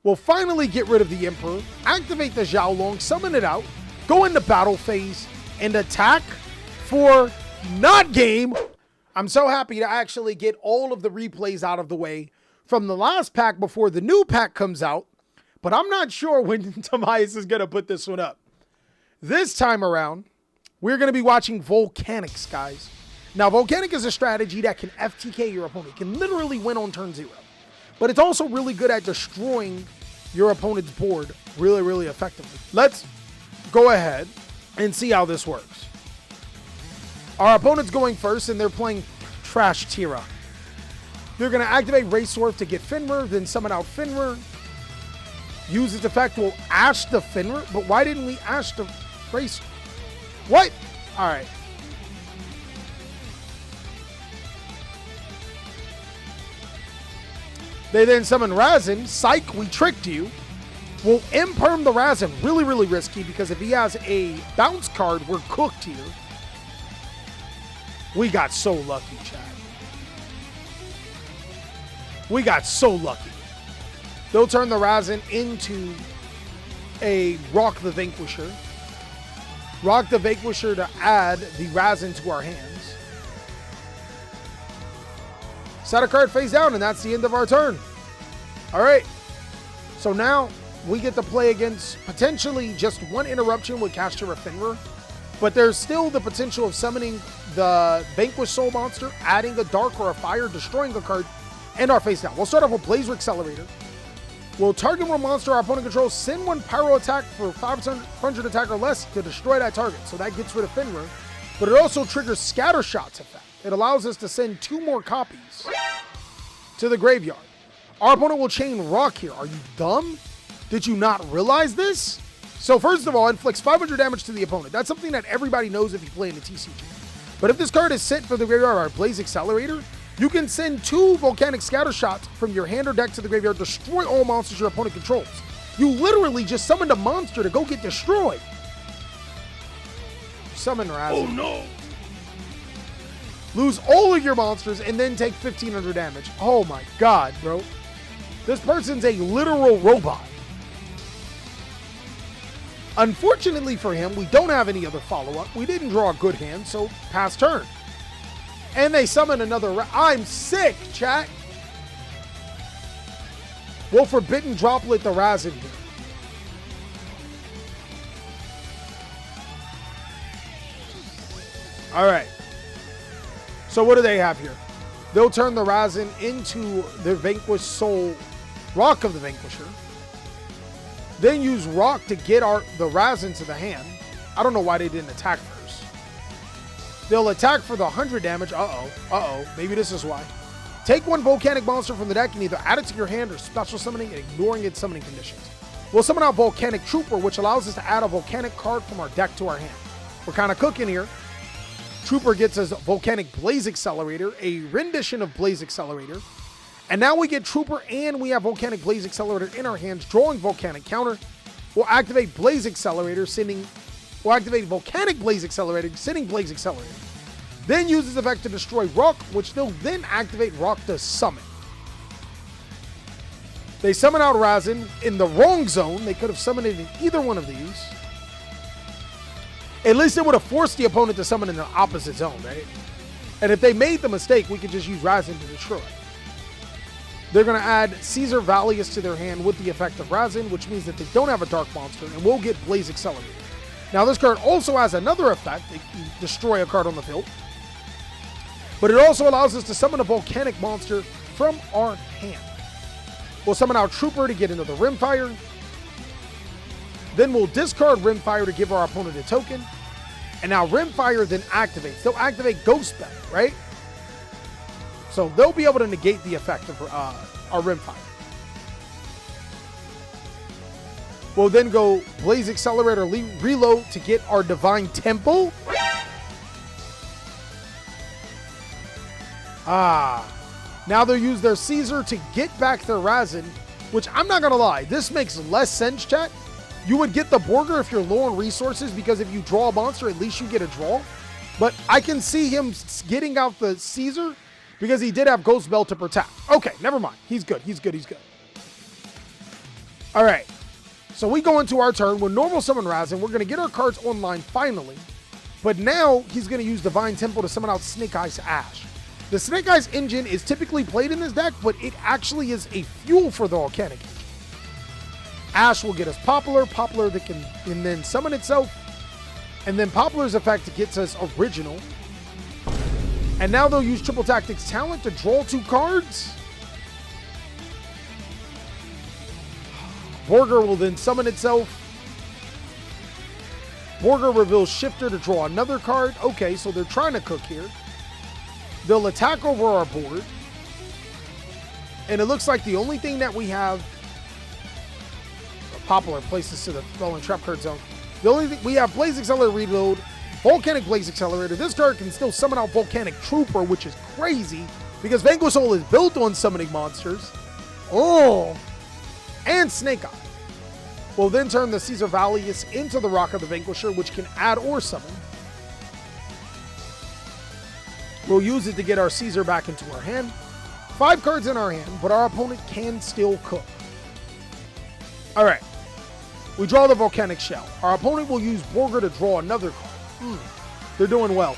We'll finally get rid of the Emperor, activate the Xiaolong, summon it out, go into battle phase, and attack for not game. I'm so happy to actually get all of the replays out of the way from the last pack before the new pack comes out, but I'm not sure when Tobias is going to put this one up. This time around, we're going to be watching Volcanics, guys. Now, Volcanic is a strategy that can FTK your opponent. It can literally win on turn 0. But it's also really good at destroying your opponent's board really, really effectively. Let's go ahead and see how this works. Our opponent's going first, and they're playing Trash Tira. They're going to activate Racewurf to get Finmer, then summon out Finmer. Use its effect, will Ash the Finmer, but why didn't we Ash the Race? What? All right. They then summon Razin. Psych, we tricked you. We'll imperm the Razin. Really, really risky, because if he has a bounce card, we're cooked here. We got so lucky, Chad. We got so lucky. They'll turn the Razin into a Rock the Vanquisher. Rock the Vanquisher to add the Razin to our hands. Set a card face down, and that's the end of our turn. All right. So now we get to play against potentially just one interruption with Caster of Finmer, but there's still the potential of summoning the Vanquish Soul Monster, adding a Dark or a Fire, destroying a card, and our face down. We'll start off with Blaze Accelerator. We'll target one monster our opponent controls, send one Pyro attack for 500 attack or less to destroy that target. So that gets rid of Finmer, but it also triggers Scatter Shot's effect. It allows us to send 2 more copies to the graveyard. Our opponent will chain Rock here. Are you dumb? Did you not realize this? So first of all, inflicts 500 damage to the opponent. That's something that everybody knows if you play in the TCG. But if this card is sent for the graveyard or Blaze Accelerator, you can send 2 Volcanic Scatter Shots from your hand or deck to the graveyard, destroy all monsters your opponent controls. You literally just summoned a monster to go get destroyed. Summon Razin. Oh no! Lose all of your monsters and then take 1,500 damage. Oh my god, bro. This person's a literal robot. Unfortunately for him, we don't have any other follow-up. We didn't draw a good hand, so pass turn. And they summon another. I'm sick, chat. We'll Forbidden Droplet the Razin here. All right. So what do they have here? They'll turn the Razin into their Vanquished Soul, Rock of the Vanquisher. Then use Rock to get the Razin to the hand. I don't know why they didn't attack first. They'll attack for the 100 damage. Maybe this is why. Take one Volcanic monster from the deck and either add it to your hand or special summoning and ignoring its summoning conditions. We'll summon out Volcanic Trooper, which allows us to add a Volcanic card from our deck to our hand. We're kind of cooking here. Trooper gets us Volcanic Blaze Accelerator, a rendition of Blaze Accelerator. And now we get Trooper and we have Volcanic Blaze Accelerator in our hands, drawing Volcanic Counter. We'll activate Blaze Accelerator, we'll activate Volcanic Blaze Accelerator, sending Blaze Accelerator. Then use this effect to destroy Rock, which they'll then activate Rock to summon. They summon out Razin in the wrong zone. They could have summoned it in either one of these. At least it would have forced the opponent to summon in the opposite zone, right? And if they made the mistake, we could just use Razin to destroy it. They're going to add Caesar Valius to their hand with the effect of Razin, which means that they don't have a Dark Monster, and we'll get Blaze Accelerator. Now, this card also has another effect. It can destroy a card on the field. But it also allows us to summon a Volcanic monster from our hand. We'll summon our Trooper to get into the Rimfire. Then we'll discard Rimfire to give our opponent a token. And now Rimfire then activates. They'll activate Ghost Bell, right? So they'll be able to negate the effect of our Rimfire. We'll then go Blaze Accelerator reload to get our Divine Temple. Now they'll use their Caesar to get back their Razin, which I'm not going to lie, this makes less sense, chat. You would get the Borger if you're low on resources, because if you draw a monster, at least you get a draw. But I can see him getting out the Caesar because he did have Ghost Bell to protect. Okay, never mind. He's good. He's good. He's good. All right. So we go into our turn with normal summon Razin. We're going to get our cards online finally. But now he's going to use Divine Temple to summon out Snake Eyes Ash. The Snake Eyes engine is typically played in this deck, but it actually is a fuel for the Volcanic engine. Ash will get us Poplar that can and then summon itself. And then Poplar's effect gets us Original. And now they'll use Triple Tactics Talent to draw 2 cards. Borger will then summon itself. Borger reveals Shifter to draw another card. Okay, so they're trying to cook here. They'll attack over our board. And it looks like the only thing that we have... Poplar places to the Rolling Trap card zone. The only thing we have, Blaze Accelerator Reload, Volcanic Blaze Accelerator. This card can still summon out Volcanic Trooper, which is crazy because Vanquish Soul is built on summoning monsters. Oh! And Snake Eye. We'll then turn the Caesar Valius into the Rock of the Vanquisher, which can add or summon. We'll use it to get our Caesar back into our hand. 5 cards in our hand, but our opponent can still cook. All right. We draw the Volcanic Shell. Our opponent will use Borger to draw another card. They're doing well.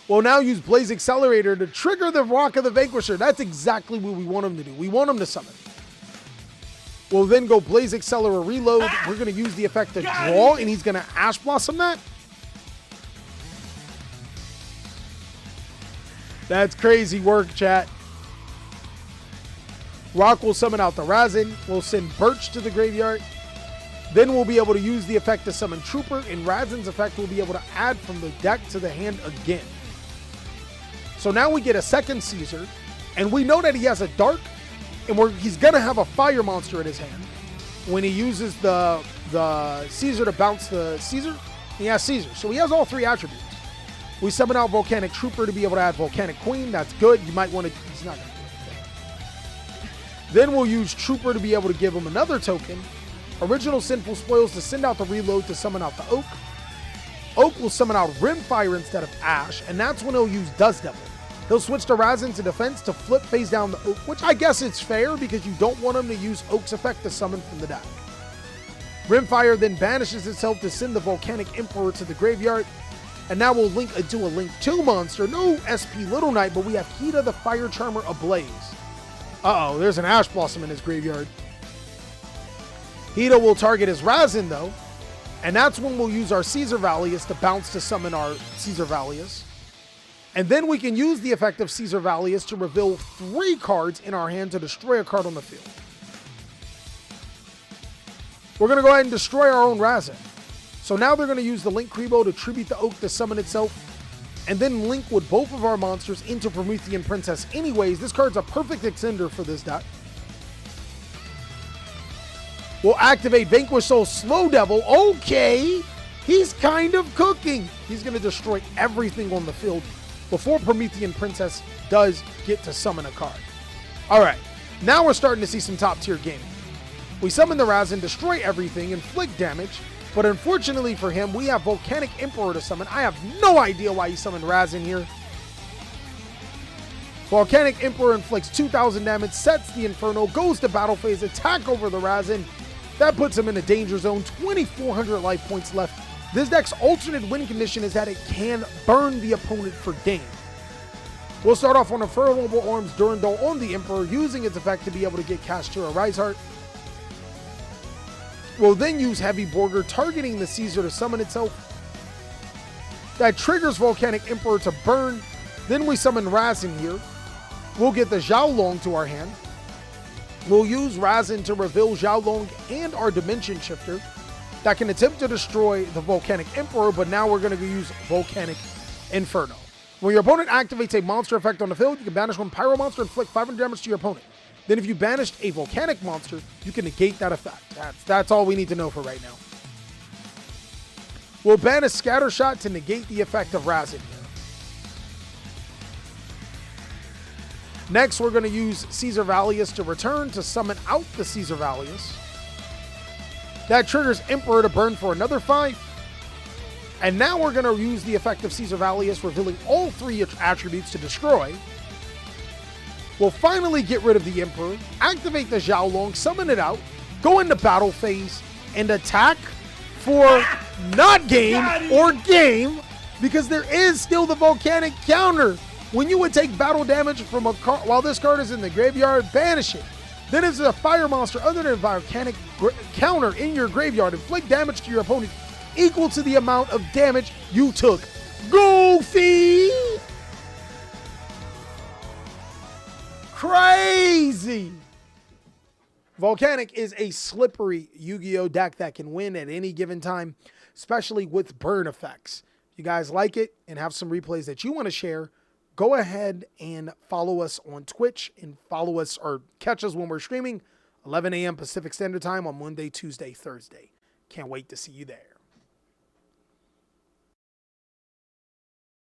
We'll now use Blaze Accelerator to trigger the Rock of the Vanquisher. That's exactly what we want him to do. We want him to summon. We'll then go Blaze Accelerator Reload. We're going to use the effect to draw, and he's going to Ash Blossom that. That's crazy work, chat. Rock will summon out the Razin. We'll send Birch to the graveyard. Then we'll be able to use the effect to summon Trooper, and Razin's effect will be able to add from the deck to the hand again. So now we get a second Caesar, and we know that he has a Dark, and he's going to have a Fire monster in his hand. When he uses the Caesar to bounce the Caesar, he has Caesar. So he has all 3 attributes. We summon out Volcanic Trooper to be able to add Volcanic Queen. That's good. You might want to... He's not going to do anything. Then we'll use Trooper to be able to give him another token. Original Sinful Spoils to send out the Reload to summon out the Oak. Oak will summon out Rimfire instead of Ash, and that's when he'll use Dust Devil. He'll switch to Razin to defense to flip face down the Oak, which I guess it's fair because you don't want him to use Oak's effect to summon from the deck. Rimfire then banishes itself to send the Volcanic Emperor to the graveyard. And now we'll link into a Link 2 monster. No SP Little Knight, but we have Hida the Fire Charmer Ablaze. Uh-oh, there's an Ash Blossom in his graveyard. Hida will target his Razin, though. And that's when we'll use our Caesar Valius to bounce to summon our Caesar Valius. And then we can use the effect of Caesar Valius to reveal 3 cards in our hand to destroy a card on the field. We're going to go ahead and destroy our own Razin. So now they're going to use the Link Kribo to tribute the Oak to summon itself, and then link with both of our monsters into Promethean Princess anyways. This card's a perfect extender for this deck. We'll activate Vanquish Soul Slow Devil. Okay, he's kind of cooking. He's going to destroy everything on the field before Promethean Princess does get to summon a card. All right, now we're starting to see some top-tier gaming. We summon the Razin, destroy everything, inflict damage. But unfortunately for him, we have Volcanic Emperor to summon. I have no idea why he summoned Razin here. Volcanic Emperor inflicts 2,000 damage, sets the Inferno, goes to battle phase, attack over the Razin. That puts him in a danger zone. 2,400 life points left. This deck's alternate win condition is that it can burn the opponent for game. We'll start off on Infernal Arms Durandal on the Emperor, using its effect to be able to get Kashtira Riseheart. We'll then use Heavy Borger, targeting the Caesar to summon itself. That triggers Volcanic Emperor to burn. Then we summon Razin here. We'll get the Xiaolong to our hand. We'll use Razin to reveal Xiaolong and our Dimension Shifter that can attempt to destroy the Volcanic Emperor, but now we're going to use Volcanic Inferno. When your opponent activates a monster effect on the field, you can banish one Pyro monster and inflict 500 damage to your opponent. Then if you banished a Volcanic monster, you can negate that effect. That's all we need to know for right now. We'll banish Scattershot to negate the effect of Razin here. Next, we're going to use Caesar Valius to return to summon out the Caesar Valius. That triggers Emperor to burn for another 5. And now we're going to use the effect of Caesar Valius, revealing all 3 attributes to destroy. will finally get rid of the Emperor, activate the Xiaolong, summon it out, go into battle phase, and attack for not game or game, because there is still the Volcanic counter. When you would take battle damage from a card while this card is in the graveyard, banish it. Then it's a fire monster other than Volcanic counter in your graveyard. Inflict damage to your opponent equal to the amount of damage you took. Goofy! Crazy! Volcanic is a slippery Yu-Gi-Oh deck that can win at any given time, especially with burn effects. If you guys like it and have some replays that you want to share, go ahead and follow us on Twitch and follow us or catch us when we're streaming 11 a.m. Pacific Standard Time on Monday, Tuesday, Thursday. Can't wait to see you there.